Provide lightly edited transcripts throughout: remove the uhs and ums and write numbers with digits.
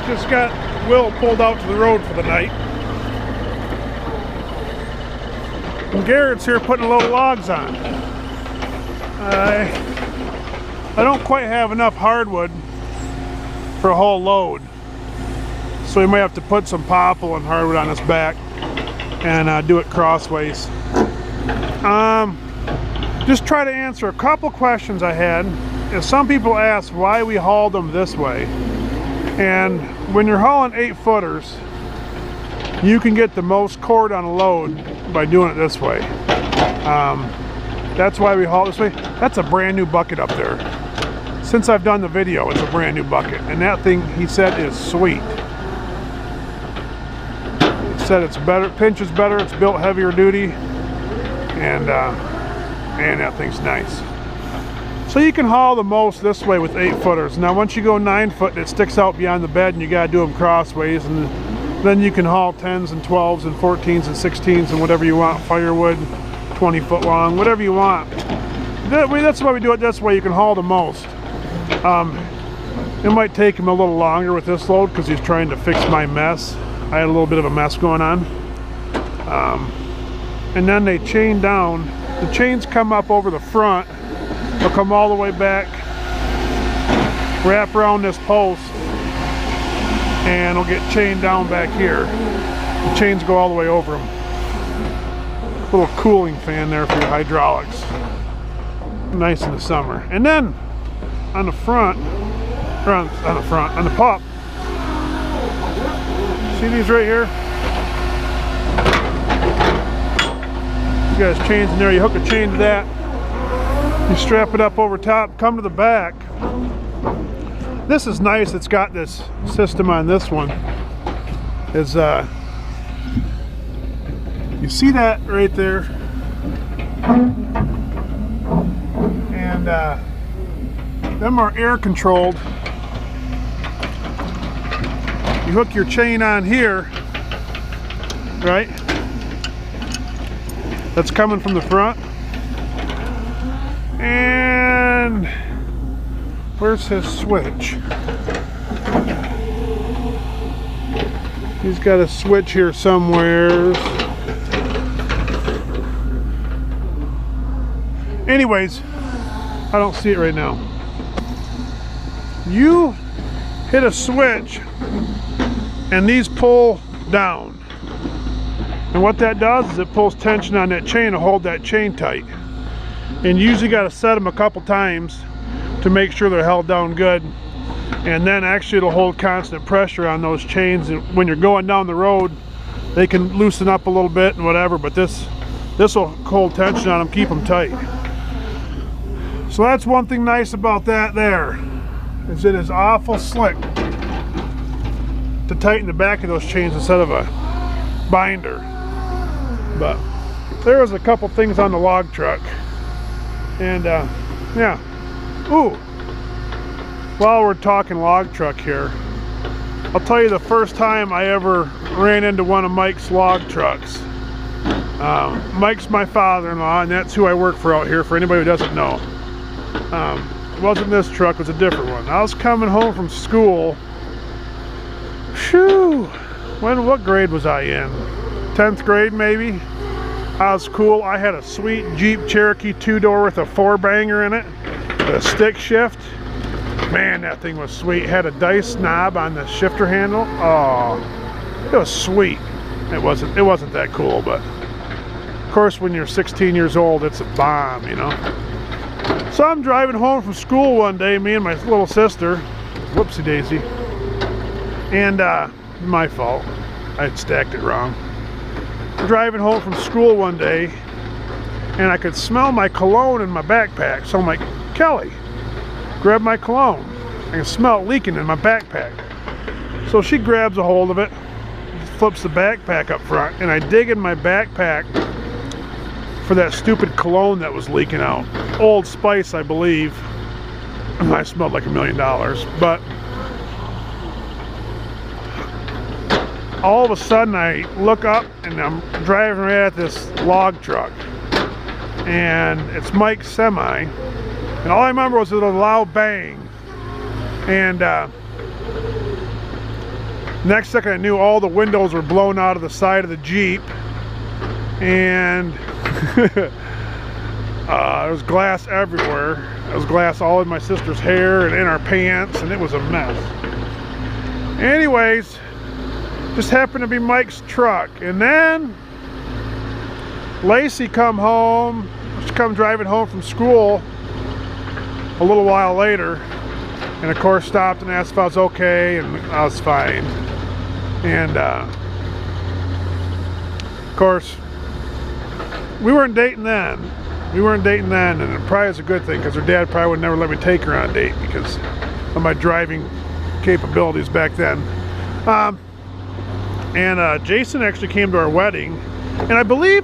just got Will pulled out to the road for the night. And Garrett's here putting a load of logs on. I don't quite have enough hardwood for a whole load, so we may have to put some popple and hardwood on this back and do it crossways. Just try to answer a couple questions I had. Some people ask why we hauled them this way, and when you're hauling 8-footers, you can get the most cord on a load by doing it this way. That's why we haul this way. That's a brand new bucket up there. Since I've done the video, it's a brand new bucket, and that thing, he said, is sweet. He said it's better, pinches better, it's built heavier duty, and that thing's nice. So you can haul the most this way with 8-footers. Now once you go 9-foot, it sticks out beyond the bed and you gotta do them crossways, and then you can haul 10s and 12s and 14s and 16s and whatever you want, firewood, 20-foot long, whatever you want. That's why we do it this way. You can haul the most. It might take him a little longer with this load because he's trying to fix my mess. I had a little bit of a mess going on. And then they chain down. The chains come up over the front. They'll come all the way back, wrap around this post, and they'll get chained down back here. The chains go all the way over them. Little cooling fan there for your hydraulics. Nice in the summer. And then on the front, or on the pup, see these right here? You guys chains in there, you hook a chain to that, you strap it up over top, come to the back. This is nice, it's got this system on this one. Is you see that right there? And them are air controlled. You hook your chain on here, right? That's coming from the front. And where's his switch? He's got a switch here somewhere. Anyways, I don't see it right now. You hit a switch and these pull down. And what that does is it pulls tension on that chain to hold that chain tight. And you usually got to set them a couple times to make sure they're held down good. And then actually it'll hold constant pressure on those chains. And when you're going down the road, they can loosen up a little bit and whatever, but this will hold tension on them, keep them tight. So that's one thing nice about that there, is it is awful slick to tighten the back of those chains instead of a binder. But there was a couple things on the log truck, and yeah. Ooh, while we're talking log truck here, I'll tell you the first time I ever ran into one of Mike's log trucks. Mike's my father-in-law, and that's who I work for out here, for anybody who doesn't know. It wasn't this truck, it was a different one. I was coming home from school. Phew, what grade was I in? 10th grade maybe? I was cool. I had a sweet Jeep Cherokee 2-door with a 4-banger in it, with a stick shift. Man, that thing was sweet. It had a dice knob on the shifter handle. Oh, it was sweet. It wasn't that cool, but of course when you're 16 years old, it's a bomb, you know. So I'm driving home from school one day, me and my little sister, whoopsie daisy, and my fault, I stacked it wrong. Driving home from school one day, and I could smell my cologne in my backpack. So I'm like, Kelly, grab my cologne. I can smell it leaking in my backpack. So she grabs a hold of it, flips the backpack up front, and I dig in my backpack for that stupid cologne that was leaking out. Old Spice, I believe. I smelled like $1 million, but all of a sudden I look up and I'm driving right at this log truck, and it's Mike's semi, and all I remember was a loud bang, and Next second I knew all the windows were blown out of the side of the Jeep, and there was glass everywhere. There was glass all in my sister's hair and in our pants, and it was a mess. Anyways, just happened to be Mike's truck, and then Lacey come home. She come driving home from school a little while later, and of course stopped and asked if I was okay, and I was fine. And of course, we weren't dating then. We weren't dating then, and it probably is a good thing, because her dad probably would never let me take her on a date because of my driving capabilities back then. Jason actually came to our wedding, and I believe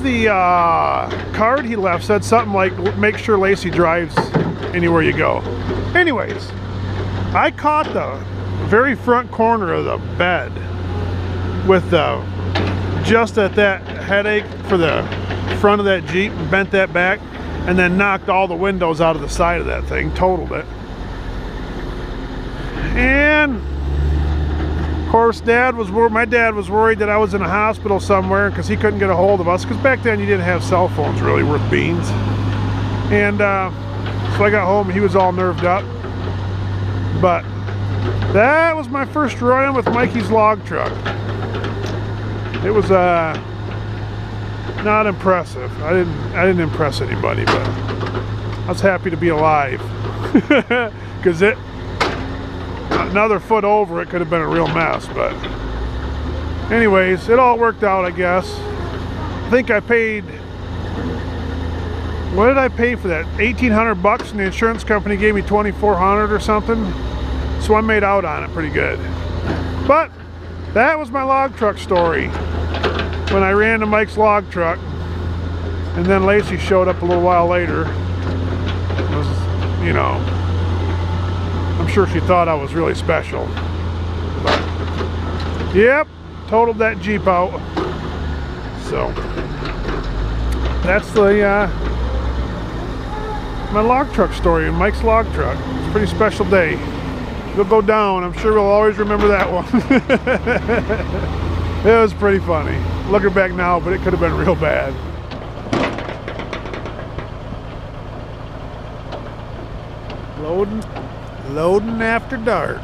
the card he left said something like, "Make sure Lacey drives anywhere you go." Anyways, I caught the very front corner of the bed with just at that headache for the front of that Jeep, and bent that back, and then knocked all the windows out of the side of that thing, totaled it. And of course my dad was worried that I was in a hospital somewhere because he couldn't get a hold of us, because back then you didn't have cell phones really worth beans. And so I got home and he was all nerved up. But that was my first run with Mikey's log truck. It was not impressive. I didn't impress anybody, but I was happy to be alive. Because another foot over it could have been a real mess. But anyways, it all worked out, I guess. I think I paid, what did I pay for that? 1,800 bucks, and the insurance company gave me 2,400 or something. So I made out on it pretty good. But that was my log truck story, when I ran to Mike's log truck, and then Lacey showed up a little while later. It was, you know, I'm sure she thought I was really special. But, yep, totaled that Jeep out. So that's the my log truck story, and Mike's log truck. It's a pretty special day. It'll go down. I'm sure we'll always remember that one. It was pretty funny. Looking back now, but it could have been real bad. Loading after dark.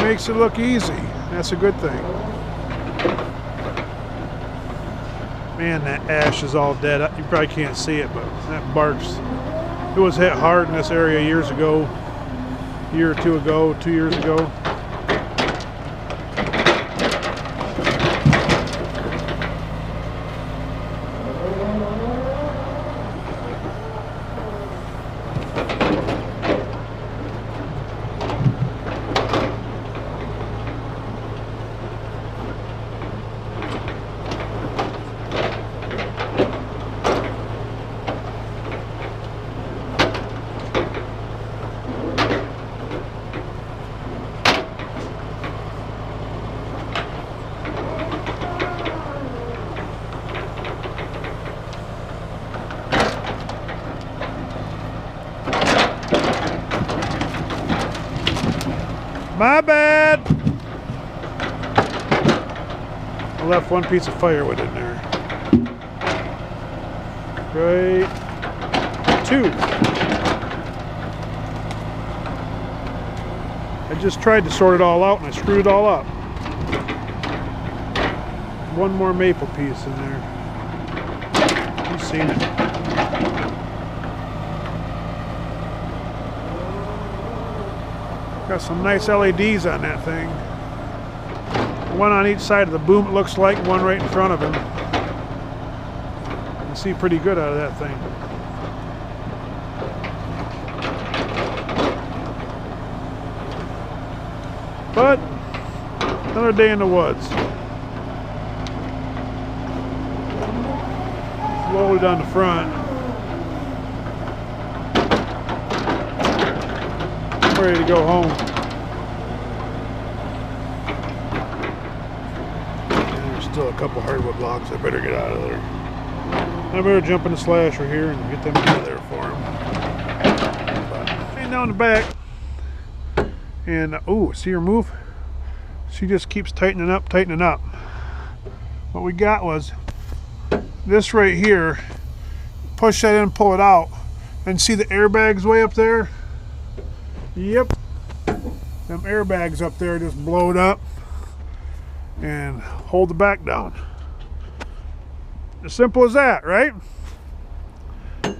Makes it look easy. That's a good thing. Man, that ash is all dead. You probably can't see it, but that bark's, it was hit hard in this area years ago, a year or two ago, 2 years ago. My bad. I left one piece of firewood in there. Right. 2. I just tried to sort it all out and I screwed it all up. One more maple piece in there. You've seen it. Got some nice LEDs on that thing. One on each side of the boom, it looks like, one right in front of him. You can see pretty good out of that thing. But another day in the woods. Slowly down the front. Ready to go home. And there's still a couple hardwood blocks I better get out of there. I better jump in the slasher here and get them out of there for him. And down the back. And oh, see her move? She just keeps tightening up, tightening up. What we got was this right here. Push that in, pull it out. And see the airbags way up there? Yep. Them airbags up there just blow it up and hold the back down. As simple as that, right?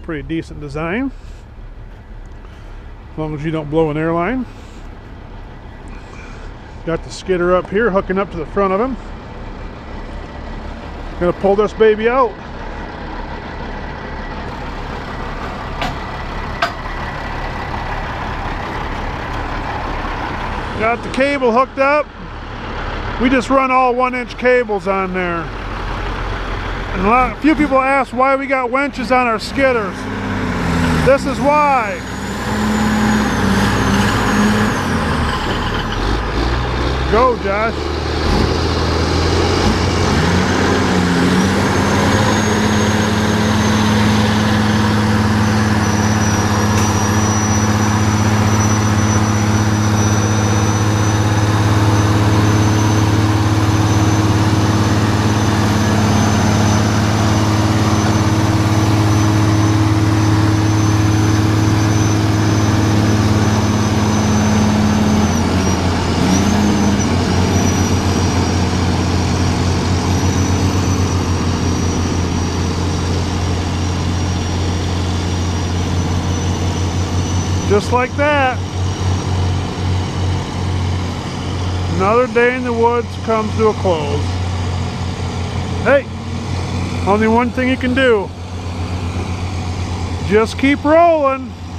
Pretty decent design. As long as you don't blow an airline. Got the skidder up here hooking up to the front of him. Gonna pull this baby out. Got the cable hooked up. We just run all 1-inch cables on there. And a few people ask why we got winches on our skidders. This is why. Go, Josh. Just like that, another day in the woods comes to a close. Hey, only one thing you can do. Just keep rolling.